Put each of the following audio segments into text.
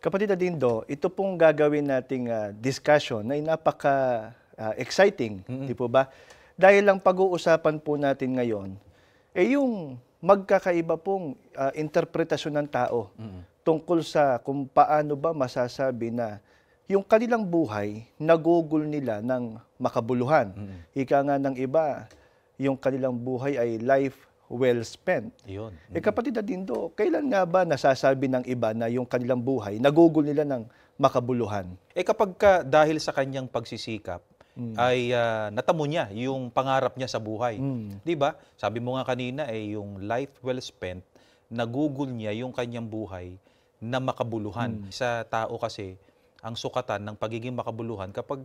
Kapatid Adindo, ito pong gagawin nating discussion ay napaka-exciting, di po ba? Dahil ang pag-uusapan po natin ngayon ay yung magkakaiba pong interpretasyon ng tao tungkol sa kung paano ba masasabi na yung kanilang buhay nagugol nila ng makabuluhan. Ika nga ng iba, yung kanilang buhay ay life well spent. Yun. Kapatid Adindo, kailan nga ba nasasabi ng iba na yung kanilang buhay nagugol nila ng makabuluhan? Kapag dahil sa kanyang pagsisikap, ay natamo niya yung pangarap niya sa buhay. Di ba? Sabi mo nga kanina, yung life well spent, nagugol niya yung kanyang buhay na makabuluhan. Sa tao kasi, ang sukatan ng pagiging makabuluhan kapag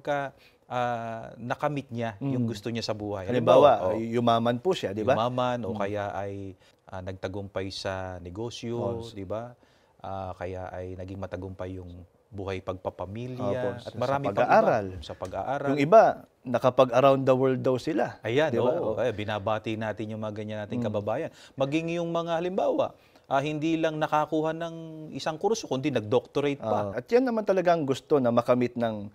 nakamit niya yung gusto niya sa buhay. Halimbawa, yumaman po siya, di ba? Yumaman o kaya ay nagtagumpay sa negosyo, di ba? Kaya ay naging matagumpay yung buhay pagpapamilya at marami pang iba sa pag-aaral. Yung iba, nakapag-around the world daw sila. Ayan, binabati natin yung mga ganyan nating kababayan. Maging yung mga halimbawa, hindi lang nakakuha ng isang kurso, kundi nag-doctorate pa. At yan naman talaga ang gusto na makamit ng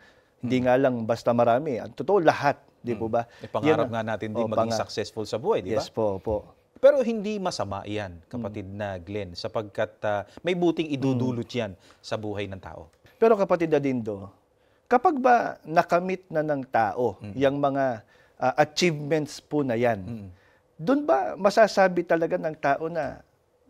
hindi nga lang basta marami. Ang totoo, lahat. Di po ba? Pangarap nga natin din maging successful sa buhay, di ba? Yes po. Pero hindi masama yan, kapatid na Glenn, sapagkat may buting idudulot yan sa buhay ng tao. Pero kapatid Adindo, kapag ba nakamit na ng tao yung mga achievements po na yan, doon ba masasabi talaga ng tao na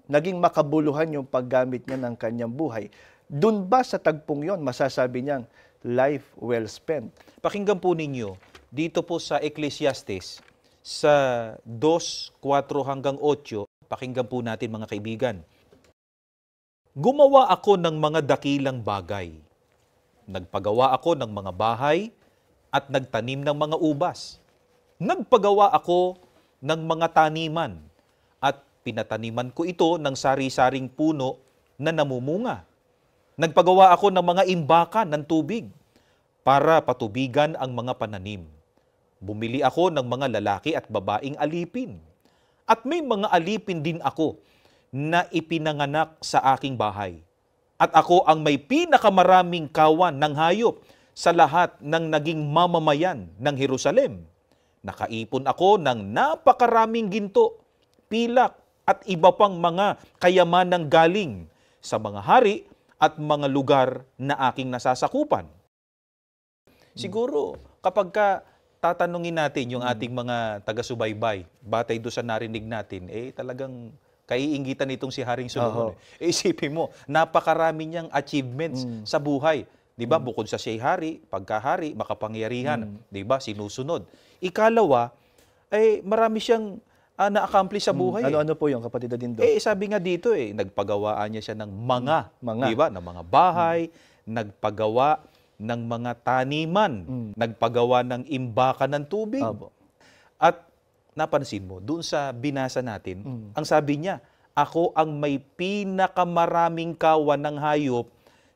naging makabuluhan yung paggamit niya ng kanyang buhay? Doon ba sa tagpong yon masasabi niyang life well spent? Pakinggan po ninyo, dito po sa Ecclesiastes, sa 2:4 hanggang 8, pakinggan po natin mga kaibigan. Gumawa ako ng mga dakilang bagay. Nagpagawa ako ng mga bahay at nagtanim ng mga ubas. Nagpagawa ako ng mga taniman at pinataniman ko ito ng sari-saring puno na namumunga. Nagpagawa ako ng mga imbakan ng tubig para patubigan ang mga pananim. Bumili ako ng mga lalaki at babaeng alipin. At may mga alipin din ako na ipinanganak sa aking bahay. At ako ang may pinakamaraming kawan ng hayop sa lahat ng naging mamamayan ng Jerusalem. Nakaipon ako ng napakaraming ginto, pilak at iba pang mga kayamanang galing sa mga hari at mga lugar na aking nasasakupan. Siguro, kapag tatanungin natin yung ating mga taga-subaybay, batay doon sa narinig natin, talagang kaiingitan nitong si Haring Solomon. Isipin mo, napakarami niyang achievements sa buhay. Diba? Bukod sa siya'y hari, pagkahari, makapangyarihan, diba? Sinusunod. Ikalawa, marami siyang na-accomplish sa buhay. Ano-ano po yung kapatid Adindo? Sabi nga dito, nagpagawaan niya siya ng mga. Diba? Ng mga bahay, nagpagawa ng mga taniman, nagpagawa ng imbakan ng tubig. At napansin mo, doon sa binasa natin, ang sabi niya, ako ang may pinakamaraming kawan ng hayop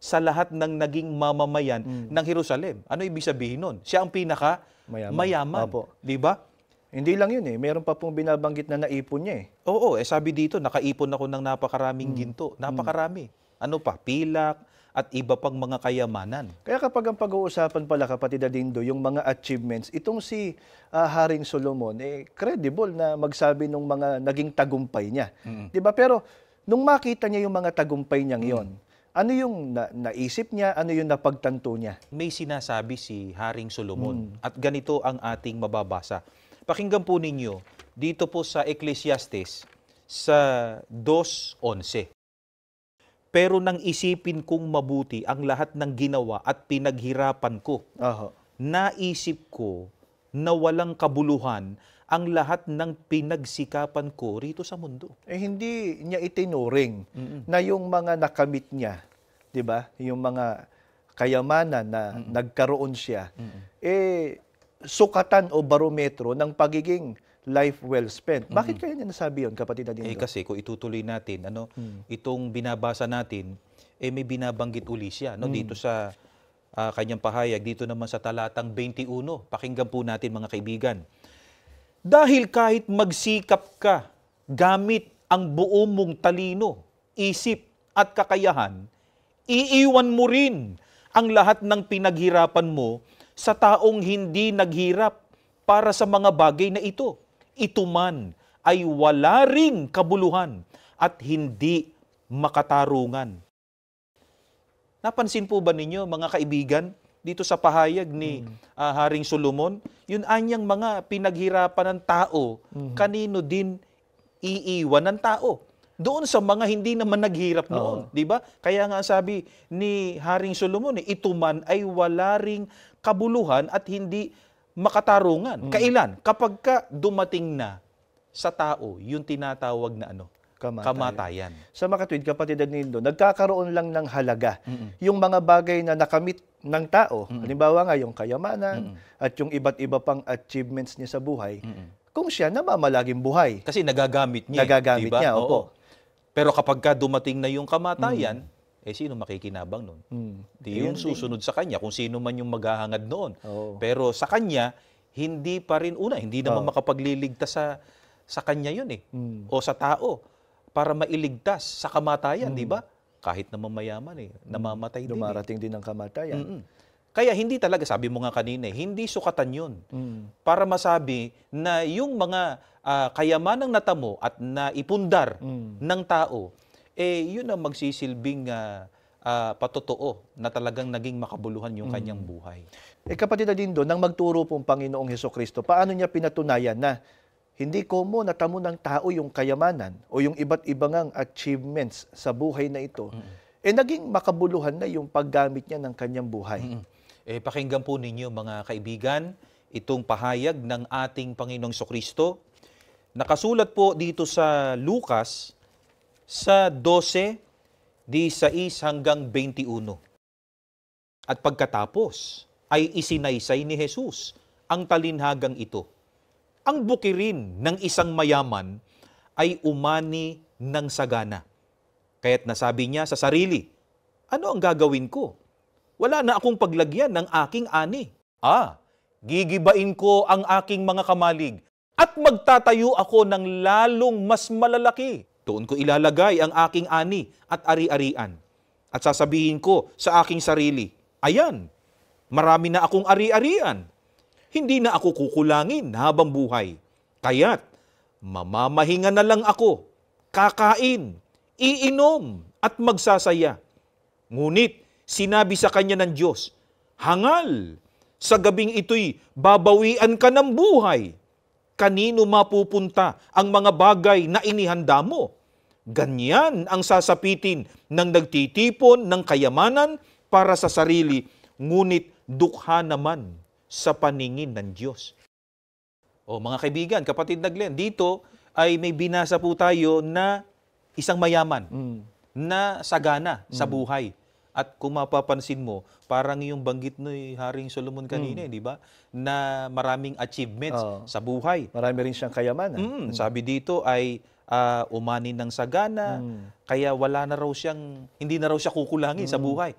sa lahat ng naging mamamayan ng Jerusalem. Ano ibig sabihin nun? Siya ang pinaka-mayaman. Di ba? Hindi lang yun Meron pa pong binabanggit na naipon niya Oo, sabi dito, nakaipon ako ng napakaraming ginto. Napakarami. Ano pa? Pilak at iba pang mga kayamanan. Kaya kapag ang pag-uusapan pala, kapatid Adindo, yung mga achievements, itong si Haring Solomon, credible na magsabi ng mga naging tagumpay niya. Diba? Pero nung makita niya yung mga tagumpay niyang yon, ano yung naisip niya, ano yung napagtanto niya? May sinasabi si Haring Solomon at ganito ang ating mababasa. Pakinggan po ninyo, dito po sa Ecclesiastes, sa 2:11. Pero nang isipin kong mabuti ang lahat ng ginawa at pinaghirapan ko, naisip ko na walang kabuluhan ang lahat ng pinagsikapan ko rito sa mundo. Hindi niya itinuring na yung mga nakamit niya, 'di ba? Yung mga kayamanan na nagkaroon siya, sukatan o barometro ng pagiging life well spent. Bakit kaya niya nasabi yun, kapatid Adindo? Kasi kung itutuloy natin, itong binabasa natin, may binabanggit uli siya dito sa kanyang pahayag, dito naman sa talatang 21. Pakinggan po natin, mga kaibigan. Dahil kahit magsikap ka gamit ang buo mong talino, isip at kakayahan, iiwan mo rin ang lahat ng pinaghirapan mo sa taong hindi naghirap para sa mga bagay na ito. Ito man ay wala ring kabuluhan at hindi makatarungan. Napansin po ba ninyo, mga kaibigan, dito sa pahayag ni Haring Solomon, yun anyang mga pinaghirapan ng tao, kanino din iiwan ng tao? Doon sa mga hindi naman naghirap noon, di ba? Kaya nga sabi ni Haring Solomon, ito man ay wala ring kabuluhan at hindi makatarungan. Kailan? Kapag ka dumating na sa tao, yung tinatawag na kamatayan. Sa makatwid, kapatid Adindo, nagkakaroon lang ng halaga yung mga bagay na nakamit ng tao. Halimbawa nga, yung kayamanan at yung iba't iba pang achievements niya sa buhay, kung siya namamalaging buhay. Kasi nagagamit niya. Nagagamit diba? niya, opo. Pero kapag ka dumating na yung kamatayan, sino makikinabang nun? Di yung susunod sa kanya, kung sino man yung maghahangad noon. Pero sa kanya, hindi pa rin hindi naman makapagliligtas sa kanya yun o sa tao para mailigtas sa kamatayan, di ba? Kahit naman mayaman namamatay din. Dumarating din ang kamatayan. Kaya hindi talaga, sabi mo nga kanina, hindi sukatan yun. Para masabi na yung mga kayamanang natamo at naipundar ng tao, yun ang magsisilbing patotoo na talagang naging makabuluhan yung kanyang buhay. Kapatid Adindo, nang magturo pong Panginoong Hesukristo, paano niya pinatunayan na hindi komo natamo ng tao yung kayamanan o yung iba't ibang achievements sa buhay na ito, naging makabuluhan na yung paggamit niya ng kanyang buhay. Pakinggan po ninyo, mga kaibigan, itong pahayag ng ating Panginoong Hesukristo. Nakasulat po dito sa Lucas sa 12:16 hanggang 21. At pagkatapos ay isinaysay ni Jesus ang talinhagang ito. Ang bukirin ng isang mayaman ay umani ng sagana. Kaya't nasabi niya sa sarili, ano ang gagawin ko? Wala na akong paglagyan ng aking ani. Gigibain ko ang aking mga kamalig at magtatayo ako ng lalong mas malalaki. Doon ko ilalagay ang aking ani at ari-arian. At sasabihin ko sa aking sarili, ayan, marami na akong ari-arian. Hindi na ako kukulangin habang buhay. Kaya't mamamahinga na lang ako, kakain, iinom at magsasaya. Ngunit sinabi sa kanya ng Diyos, hangal, sa gabing ito'y babawian ka ng buhay. Kanino mapupunta ang mga bagay na inihanda mo? Ganyan ang sasapitin ng nagtitipon ng kayamanan para sa sarili, ngunit dukha naman sa paningin ng Diyos. Mga kaibigan, kapatid na Glenn, dito ay may binasa po tayo na isang mayaman na sagana sa buhay. At kung mapapansin mo, parang yung banggit ni Haring Solomon kanina, di ba? Na maraming achievements sa buhay. Marami rin siyang kayamanan. Sabi dito ay umani ng sagana, kaya hindi na raw siya kukulangin sa buhay.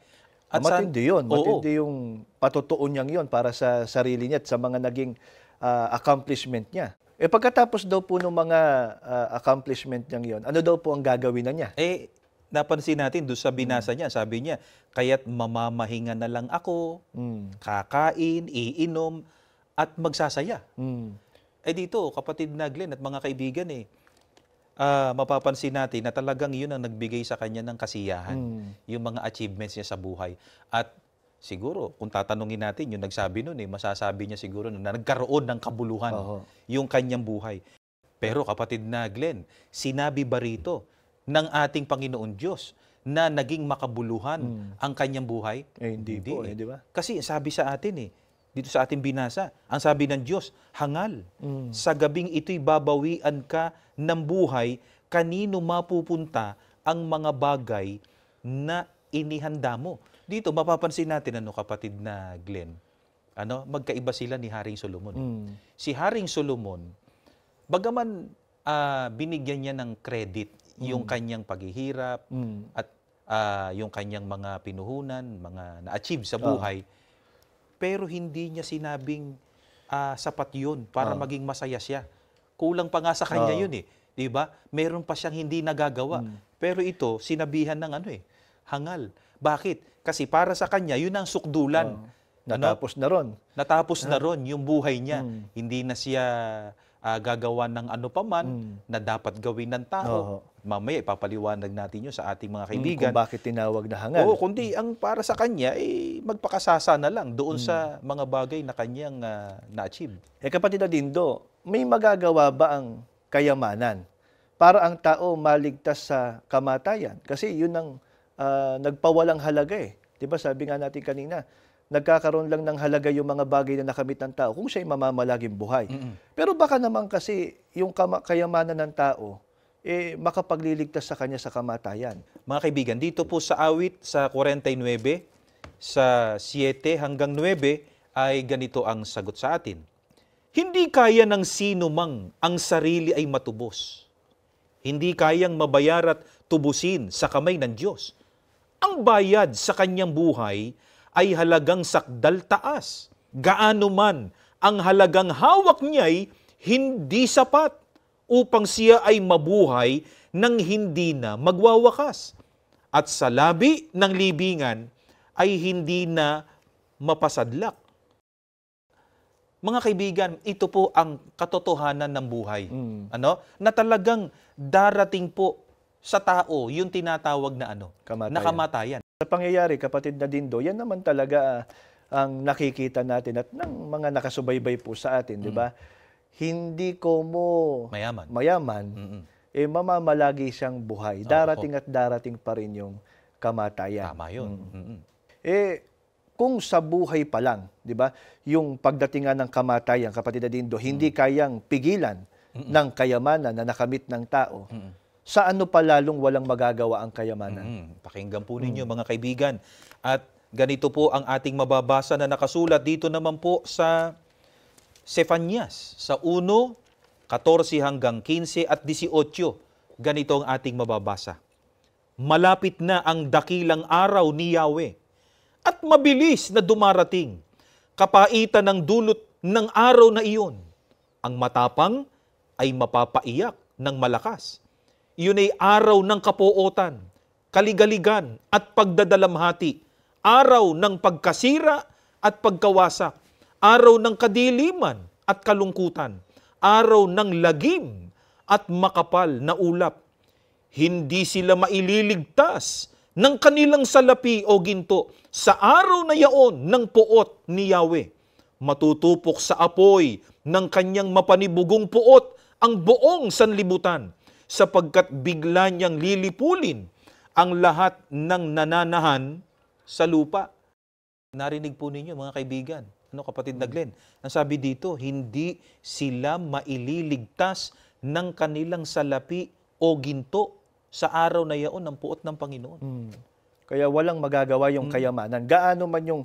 At matindi yun. Matindi yung patutuon niyang yun para sa sarili niya at sa mga naging accomplishment niya. Pagkatapos daw po ng mga accomplishment niyang yun, ano daw po ang gagawin na niya? Napansin natin doon sa binasa niya, sabi niya, kaya't mamamahinga na lang ako, kakain, iinom, at magsasaya. Dito, kapatid na Glenn at mga kaibigan, mapapansin natin na talagang yun ang nagbigay sa kanya ng kasiyahan, yung mga achievements niya sa buhay. At siguro, kung tatanungin natin, yung nagsabi nun, masasabi niya siguro na nagkaroon ng kabuluhan yung kanyang buhay. Pero kapatid na Glenn, sinabi ba rito ng ating Panginoon Diyos na naging makabuluhan ang kanyang buhay? Hindi po, di ba? Kasi sabi sa atin, dito sa ating binasa. Ang sabi ng Diyos, hangal. Sa gabing ito'y babawian ka ng buhay, kanino mapupunta ang mga bagay na inihanda mo. Dito, mapapansin natin, kapatid na Glenn, magkaiba sila ni Haring Solomon. Si Haring Solomon, bagaman binigyan niya ng credit yung kanyang paghihirap at yung kanyang mga pinuhunan, mga na-achieve sa buhay, pero hindi niya sinabing sapat yun para maging masaya siya. Kulang pa nga sa kanya yun eh. Diba? Meron pa siyang hindi nagagawa. Pero ito, sinabihan ng hangal. Bakit? Kasi para sa kanya, yun ang sukdulan. Natapos na ron. Natapos na ron yung buhay niya. Hindi na siya gagawa ng ano paman na dapat gawin ng tao. Mamaya ipapaliwanag natin yun sa ating mga kaibigan. Kung bakit tinawag na hangal. Oo, kundi ang para sa kanya, magpakasasa na lang doon sa mga bagay na kanyang na-achieve. Kapatid na Dindo, may magagawa ba ang kayamanan para ang tao maligtas sa kamatayan? Kasi yun ang nagpawalang halaga eh. Diba sabi nga natin kanina, nagkakaroon lang ng halaga yung mga bagay na nakamit ng tao kung siya'y mamamalaging buhay. Pero baka naman kasi yung kayamanan ng tao, makapagliligtas sa kanya sa kamatayan. Mga kaibigan, dito po sa awit sa 49, sa 7 hanggang 9, ay ganito ang sagot sa atin. Hindi kaya ng sino mang ang sarili ay matubos. Hindi kayang mabayar at tubusin sa kamay ng Diyos. Ang bayad sa kanyang buhay ay halagang sakdal taas. Gaano man ang halagang hawak niya'y hindi sapat upang siya ay mabuhay nang hindi na magwawakas. At sa labi ng libingan ay hindi na mapasadlak. Mga kaibigan, ito po ang katotohanan ng buhay. Na talagang darating po sa tao yung tinatawag na kamatayan. Na kamatayan. Sa pangyayari, kapatid na Dindo, yan naman talaga ang nakikita natin at ng mga nakasubaybay po sa atin, di ba? Hindi ko mo mayaman mamamalagi siyang buhay. Darating at darating pa rin yung kamatayan. Tama yun. Kung sa buhay pa lang, di ba, yung pagdating ng kamatayan, kapatid na Dindo, hindi kayang pigilan ng kayamanan na nakamit ng tao, sa ano pa lalong walang magagawa ang kayamanan? Pakinggan po ninyo mga kaibigan. At ganito po ang ating mababasa na nakasulat dito naman po sa Sefanyas, sa 1:14 hanggang 15 at 18. Ganito ang ating mababasa. Malapit na ang dakilang araw ni Yahweh at mabilis na dumarating, kapaitan ng dulot ng araw na iyon. Ang matapang ay mapapaiyak ng malakas. Iyon ay araw ng kapuotan, kaligaligan at pagdadalamhati, araw ng pagkasira at pagkawasak, araw ng kadiliman at kalungkutan, araw ng lagim at makapal na ulap. Hindi sila maililigtas ng kanilang salapi o ginto sa araw na yaon ng puot ni Yahweh. Matutupok sa apoy ng kanyang mapanibugong puot ang buong sanlibutan, sapagkat bigla niyang lilipulin ang lahat ng nananahan sa lupa. Narinig po ninyo mga kaibigan, kapatid na Glenn, ang sabi dito, hindi sila maililigtas ng kanilang salapi o ginto sa araw na yaon ng puot ng Panginoon. Kaya walang magagawa yung kayamanan. Gaano man yung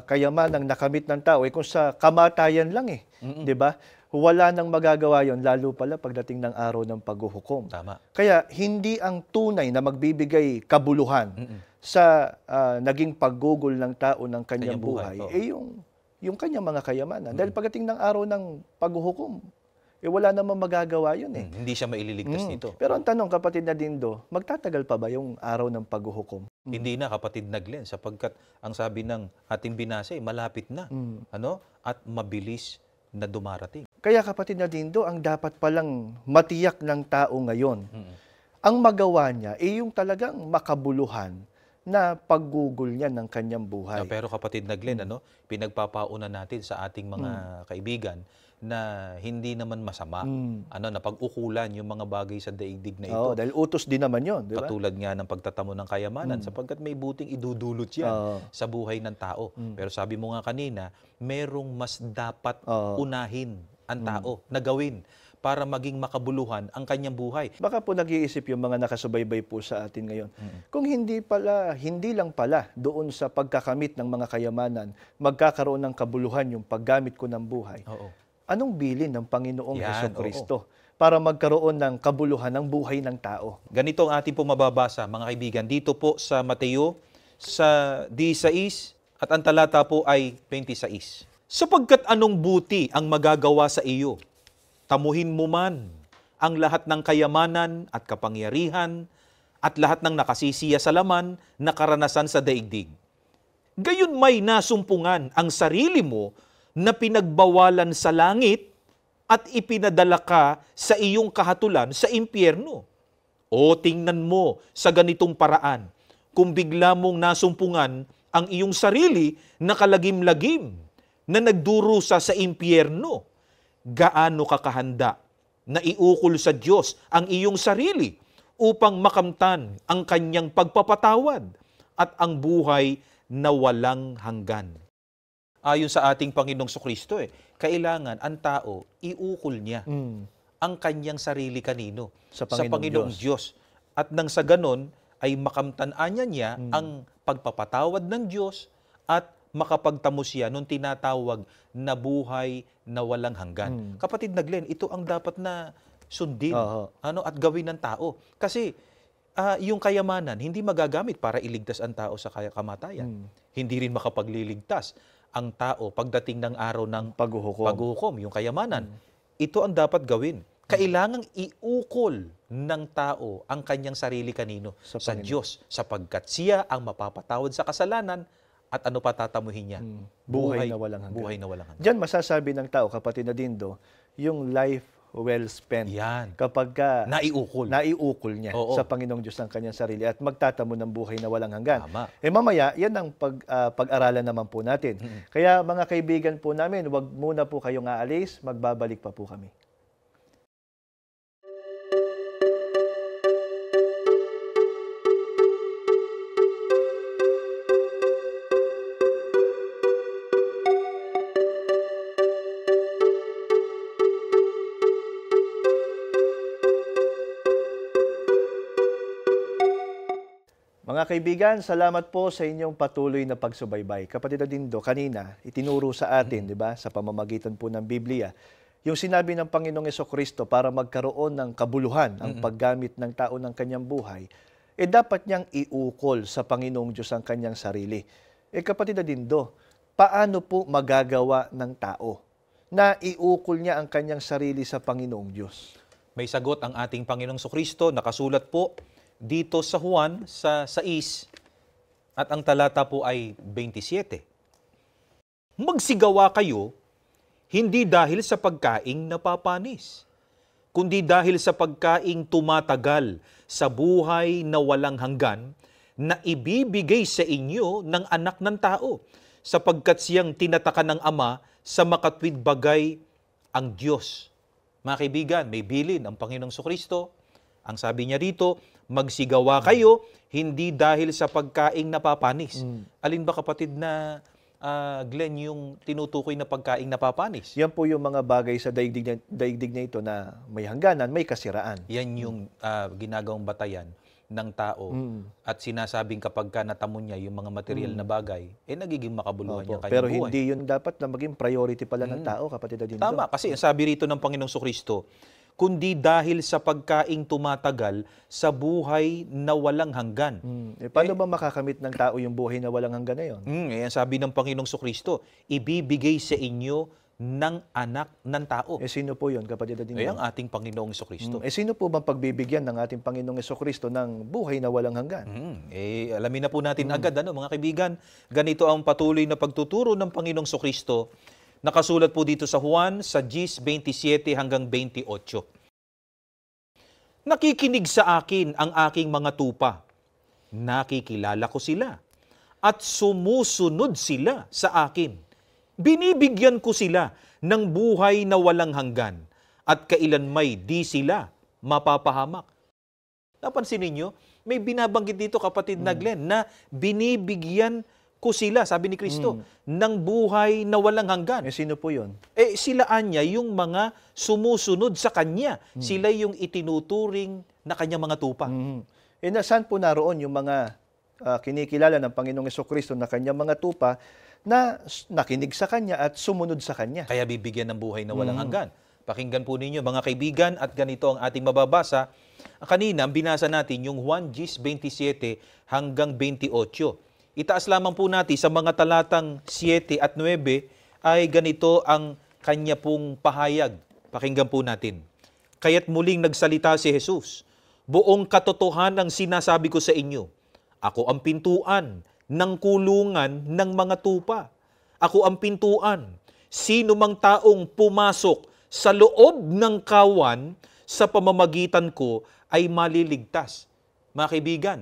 kayamanang nakamit ng tao, kung sa kamatayan lang di ba? Wala nang magagawa yon, lalo pala pagdating ng araw ng paghuhukom. Tama. Kaya hindi ang tunay na magbibigay kabuluhan sa naging paggugol ng tao ng kanyang buhay, yung kanyang mga kayamanan. Dahil pagdating ng araw ng paghuhukom, wala namang magagawa yun Hindi siya maililigtas nito. Pero ang tanong, kapatid na Dindo, magtatagal pa ba yung araw ng paghuhukom? Hindi na, kapatid na Glenn, sapagkat ang sabi ng ating binasa malapit na. At mabilis na dumarating. Kaya kapatid na Dindo, ang dapat palang matiyak ng tao ngayon, ang magawa niya yung talagang makabuluhan na paggugol niya ng kanyang buhay. Pero kapatid na Glenn, pinagpapauna natin sa ating mga kaibigan na hindi naman masama. Na pag-ukulan yung mga bagay sa daigdig na ito. Oo, dahil utos din naman yon, di ba? Katulad nga ng pagtatamo ng kayamanan, sapagkat may buting idudulot yan sa buhay ng tao. Pero sabi mo nga kanina, merong mas dapat unahin ang tao na gawin para maging makabuluhan ang kanyang buhay. Baka po nag-iisip yung mga nakasubaybay po sa atin ngayon. Kung hindi lang pala doon sa pagkakamit ng mga kayamanan, magkakaroon ng kabuluhan yung paggamit ko ng buhay. Anong bilin ng Panginoong Hesukristo para magkaroon ng kabuluhan ng buhay ng tao? Ganito ang ating po mababasa, mga kaibigan. Dito po sa Mateo, sa 16, at ang talata po ay 26. Sapagkat anong buti ang magagawa sa iyo? Tamuhin mo man ang lahat ng kayamanan at kapangyarihan at lahat ng nakasisiya sa laman na karanasan sa daigdig. Gayon may nasumpungan ang sarili mo na pinagbawalan sa langit at ipinadala ka sa iyong kahatulan sa impyerno. O tingnan mo sa ganitong paraan, kung bigla mong nasumpungan ang iyong sarili na kalagim-lagim na nagdurusa sa impyerno, gaano ka kahanda na iukol sa Diyos ang iyong sarili upang makamtan ang kanyang pagpapatawad at ang buhay na walang hanggan. Ayon sa ating Panginoong Sokristo, kailangan ang tao iukol niya ang kanyang sarili kanino? Sa Panginoong Diyos. At nang sa ganon ay makamtan-anya niya ang pagpapatawad ng Diyos at makapagtamo siya nung tinatawag na buhay na walang hanggan. Kapatid na Glenn, ito ang dapat na sundin at gawin ng tao. Kasi yung kayamanan, hindi magagamit para iligtas ang tao sa kamatayan. Hindi rin makapagliligtas ang tao pagdating ng araw ng paghuhukom, yung kayamanan. Ito ang dapat gawin. Kailangang iukol ng tao ang kanyang sarili kanino? Sa Diyos, sapagkat siya ang mapapatawad sa kasalanan. At ano pa tatamuhin niya? Buhay na walang hanggan. Buhay na walang hanggan. Diyan masasabi ng tao, kapatid na Dindo, yung life well spent. Yan. Kapag naiukol niya sa Panginoong Diyos ng kanyang sarili at magtatamo ng buhay na walang hanggan. Tama. Mamaya, yan ang pag-aralan naman po natin. Kaya mga kaibigan po namin, wag muna po kayong aalis, magbabalik pa po kami. Mga kaibigan, salamat po sa inyong patuloy na pagsubaybay. Kapatid Dindo, kanina itinuro sa atin, di ba, sa pamamagitan po ng Biblia, yung sinabi ng Panginoong Hesukristo para magkaroon ng kabuluhan ang paggamit ng tao ng kanyang buhay, dapat niyang iukol sa Panginoong Diyos ang kanyang sarili. Kapatid Dindo, paano po magagawa ng tao na iukol niya ang kanyang sarili sa Panginoong Diyos? May sagot ang ating Panginoong Sokristo, nakasulat po dito sa Juan, sa 6, at ang talata po ay 27. Magsigawa kayo, hindi dahil sa pagkaing napapanis, kundi dahil sa pagkaing tumatagal sa buhay na walang hanggan, na ibibigay sa inyo ng anak ng tao, sapagkat siyang tinatakan ng Ama sa makatwid bagay ang Diyos. Mga kaibigan, may bilin ang Panginoong Sokristo. Ang sabi niya rito, magsigawa kayo, hindi dahil sa pagkaing napapanis. Alin ba kapatid na Glenn, yung tinutukoy na pagkaing napapanis? Yan po yung mga bagay sa daigdig na ito na may hangganan, may kasiraan. Yan yung ginagawang batayan ng tao. At sinasabing kapag natamo niya yung mga material na bagay, nagiging makabuluhan yung kanyang pero buhay. hindi yun dapat na maging priority pala ng tao, kapatid Dindo. Tama, kasi ang sabi rito ng Panginoong Sokristo, kundi dahil sa pagkaing tumatagal sa buhay na walang hanggan. Paano ba makakamit ng tao yung buhay na walang hanggan na yun? Ang sabi ng Panginoong Sokristo, ibibigay sa inyo ng anak ng tao. Sino po yun, kapatid Dindo? Ang ating Panginoong Sokristo. Sino po bang pagbibigyan ng ating Panginoong Sokristo ng buhay na walang hanggan? Alamin na po natin agad, mga kaibigan. Ganito ang patuloy na pagtuturo ng Panginoong Sokristo. Nakasulat po dito sa Juan, sa 10:27 hanggang 28. Nakikinig sa akin ang aking mga tupa. Nakikilala ko sila. At sumusunod sila sa akin. Binibigyan ko sila ng buhay na walang hanggan at kailanmay di sila mapapahamak. Napansin ninyo, may binabanggit dito kapatid na Glenn na binibigyan ko sila, sabi ni Kristo, ng buhay na walang hanggan. Sino po yun? Sila anya yung mga sumusunod sa Kanya. Sila yung itinuturing na Kanyang mga tupa. Nasaan po naroon yung mga kinikilala ng Panginoong Jesucristo na Kanyang mga tupa na nakinig sa Kanya at sumunod sa Kanya? Kaya bibigyan ng buhay na walang hanggan. Pakinggan po ninyo mga kaibigan at ganito ang ating mababasa. Kanina, binasa natin yung Juan 10:27 hanggang 28. Itaas lamang po natin sa mga talatang 7 at 9 ay ganito ang kanya pong pahayag. Pakinggan po natin. Kaya't muling nagsalita si Jesus, buong katotohanan ang sinasabi ko sa inyo. Ako ang pintuan ng kulungan ng mga tupa. Ako ang pintuan. Sino mang taong pumasok sa loob ng kawan sa pamamagitan ko ay maliligtas. Mga kaibigan,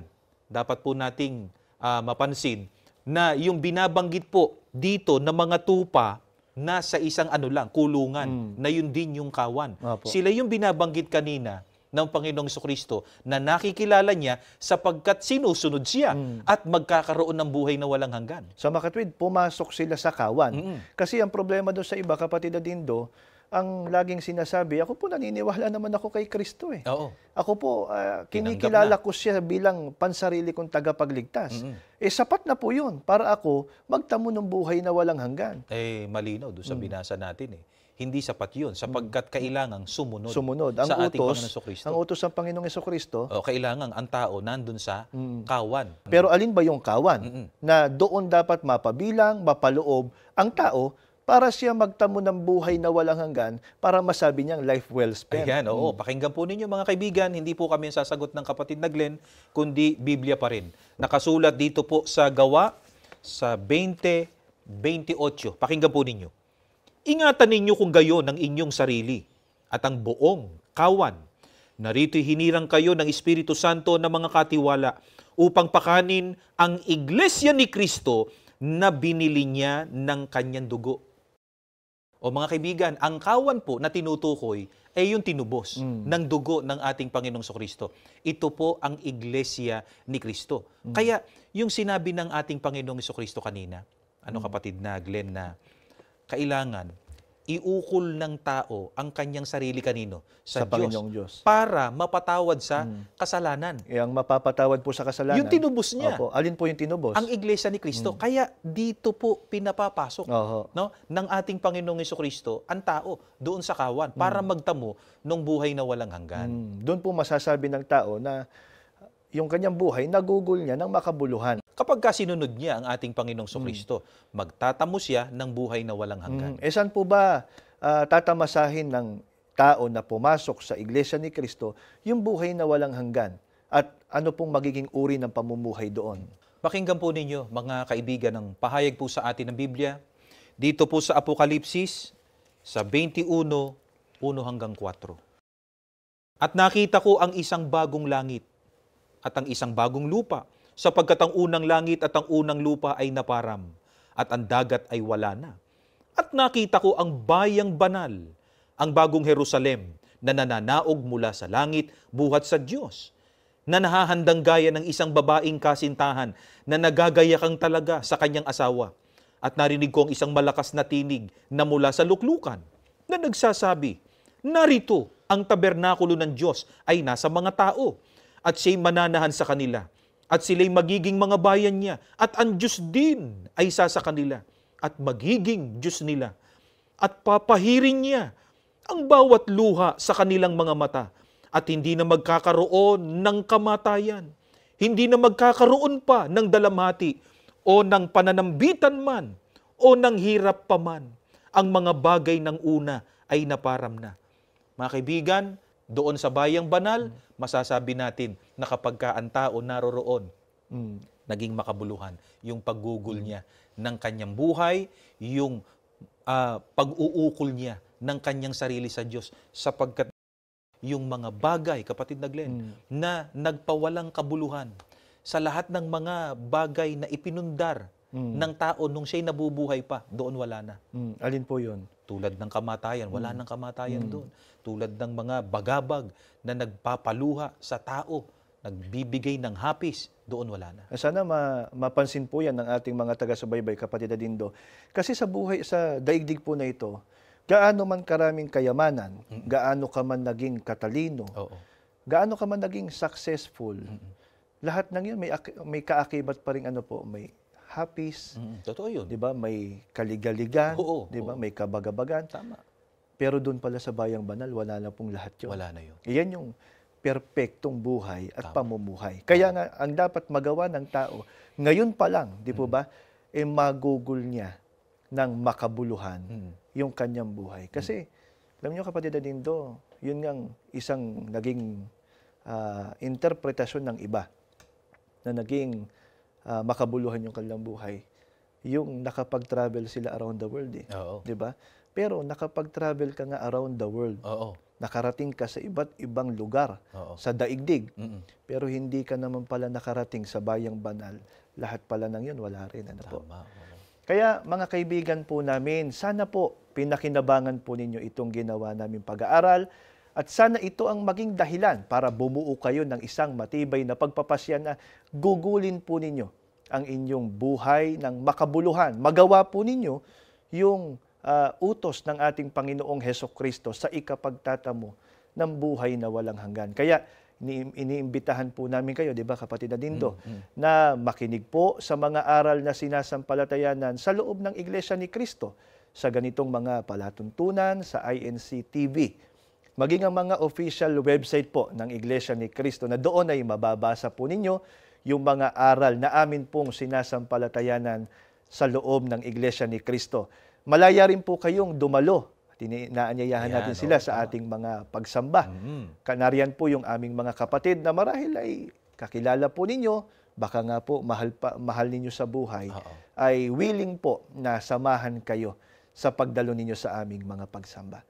dapat po nating mapansin na yung binabanggit po dito na mga tupa nasa isang kulungan, na yun din yung kawan. Opo. Sila yung binabanggit kanina ng Panginoong Jesucristo na nakikilala niya sapagkat sinusunod siya at magkakaroon ng buhay na walang hanggan. Sa makatwid, pumasok sila sa kawan. Kasi ang problema doon sa iba, kapatid Dindo, ang laging sinasabi, ako po naniniwala naman ako kay Kristo eh. Oo. Ako po, kinikilala ko siya bilang pansarili kong tagapagligtas. Sapat na po yun para ako magtamo ng buhay na walang hanggan. Malinaw doon sa binasa natin eh. Hindi sapat yun sapagkat kailangang sumunod Ang sa ating utos, Panginoong Jesucristo. ang utos ng Panginoong Jesucristo. Kailangan ang tao nandun sa kawan. Pero alin ba yung kawan? Na doon dapat mapabilang, mapaloob ang tao para siya magtamo ng buhay na walang hanggan para masabi niyang life well spent. Ayan, oo. Pakinggan po ninyo mga kaibigan, hindi po kami ang sasagot ng kapatid na Glenn, kundi Biblia pa rin. Nakasulat dito po sa Gawa, sa 20:28. Pakinggan po ninyo. Ingatan ninyo kung gayon ang inyong sarili at ang buong kawan. Narito'y hinirang kayo ng Espiritu Santo na mga katiwala upang pakanin ang iglesia ni Kristo na binili niya ng kanyang dugo. O mga kaibigan, ang kawan po na tinutukoy ay yung tinubos ng dugo ng ating Panginoong Jesucristo. Ito po ang iglesia ni Kristo. Kaya yung sinabi ng ating Panginoong Jesucristo kanina, kapatid na Glenn, na kailangan iukol ng tao ang kanyang sarili kanino? Sa Panginoong Diyos. Para mapatawad sa kasalanan. Ang mapapatawad po sa kasalanan. Yung tinubos niya. Opo. Alin po yung tinubos? Ang iglesia ni Kristo. Kaya dito po pinapapasok Oho. ng ating Panginoong Jesucristo ang tao doon sa kawan para magtamo ng buhay na walang hanggan. Doon po masasabi ng tao na yung kanyang buhay nagugol niya ng makabuluhan. Kapag sinunod niya ang ating Panginoong Jesucristo, magtatamo siya ng buhay na walang hanggan. Saan po ba tatamasahin ng tao na pumasok sa Iglesia ni Kristo yung buhay na walang hanggan? At ano pong magiging uri ng pamumuhay doon? Pakinggan po ninyo, mga kaibigan, ng pahayag po sa atin ng Biblia. Dito po sa Apokalipsis, sa 21:1 hanggang 4. At nakita ko ang isang bagong langit at ang isang bagong lupa, sapagkat ang unang langit at ang unang lupa ay naparam, at ang dagat ay wala na. At nakita ko ang bayang banal, ang bagong Jerusalem, na nananaog mula sa langit buhat sa Diyos, na nahahandang gaya ng isang babaeng kasintahan na nagagayakang talaga sa kanyang asawa. At narinig ko ang isang malakas na tinig na mula sa luklukan, na nagsasabi, narito ang tabernakulo ng Diyos ay nasa mga tao, at siya'y mananahan sa kanila, at sila'y magiging mga bayan niya, at ang Diyos din ay isa sa kanila, at magiging Diyos nila. At papahirin niya ang bawat luha sa kanilang mga mata, at hindi na magkakaroon ng kamatayan, hindi na magkakaroon pa ng dalamhati, o ng pananambitan man, o ng hirap pa man. Ang mga bagay ng una ay naparam na. Mga kaibigan, doon sa bayang banal, masasabi natin na kapag ang tao naroroon, naging makabuluhan yung paggugol niya ng kanyang buhay, yung pag-uukol niya ng kanyang sarili sa Diyos, sapagkat yung mga bagay, kapatid na Glenn, na nagpawalang kabuluhan sa lahat ng mga bagay na ipinundar ng tao nung siya'y nabubuhay pa, doon wala na. Alin po yun? Tulad ng kamatayan, wala nang kamatayan doon. Tulad ng mga bagabag na nagpapaluha sa tao, nagbibigay ng hapis, doon wala na. Sana mapansin po yan ng ating mga taga-subaybay, kapatid Adindo. Kasi sa buhay, sa daigdig po na ito, gaano man karaming kayamanan, gaano ka man naging katalino, Oo. gaano ka man naging successful, lahat ng yun may kaakibat pa rin may hapis, Totoo yun. 'di ba? May kaligaligan, Oo, 'di ba? oo. May kabagabagan. Tama. Pero doon pala sa bayang banal, wala na pong lahat 'yon. Wala na yun. Iyan yung perpektong buhay at pamumuhay. Kaya nga ang dapat magawa ng tao ngayon pa lang, 'di po ba? Magugol niya ng makabuluhan yung kanyang buhay. Kasi alam niyo, kapatid Adindo, yun ngang isang naging interpretasyon ng iba na naging makabuluhan yung kanilang buhay, yung nakapag-travel sila around the world, Oo. 'di ba? Pero nakapag-travel ka nga around the world, Oo. nakarating ka sa iba't ibang lugar Oo. sa daigdig, pero hindi ka naman pala nakarating sa bayang banal, lahat pala ng yun wala rin. Po? Tama. Oo. Kaya mga kaibigan po namin, sana po pinakinabangan po ninyo itong ginawa namin pag-aaral. At sana ito ang maging dahilan para bumuo kayo ng isang matibay na pagpapasya na gugulin po ninyo ang inyong buhay ng makabuluhan. Magawa po ninyo yung utos ng ating Panginoong Hesukristo sa ikapagtatamo ng buhay na walang hanggan. Kaya iniimbitahan po namin kayo, di ba, kapatid Adindo, na makinig po sa mga aral na sinasampalatayanan sa loob ng Iglesia ni Cristo sa ganitong mga palatuntunan sa INC TV. Maging ang mga official website po ng Iglesia ni Cristo na doon ay mababasa po ninyo yung mga aral na amin pong sinasampalatayanan sa loob ng Iglesia ni Cristo. Malaya rin po kayong dumalo. Naanyayahan natin sila sa ating mga pagsamba. Kanariyan po yung aming mga kapatid na marahil ay kakilala po ninyo, baka nga po mahal ninyo sa buhay, ay willing po na samahan kayo sa pagdalo ninyo sa aming mga pagsamba.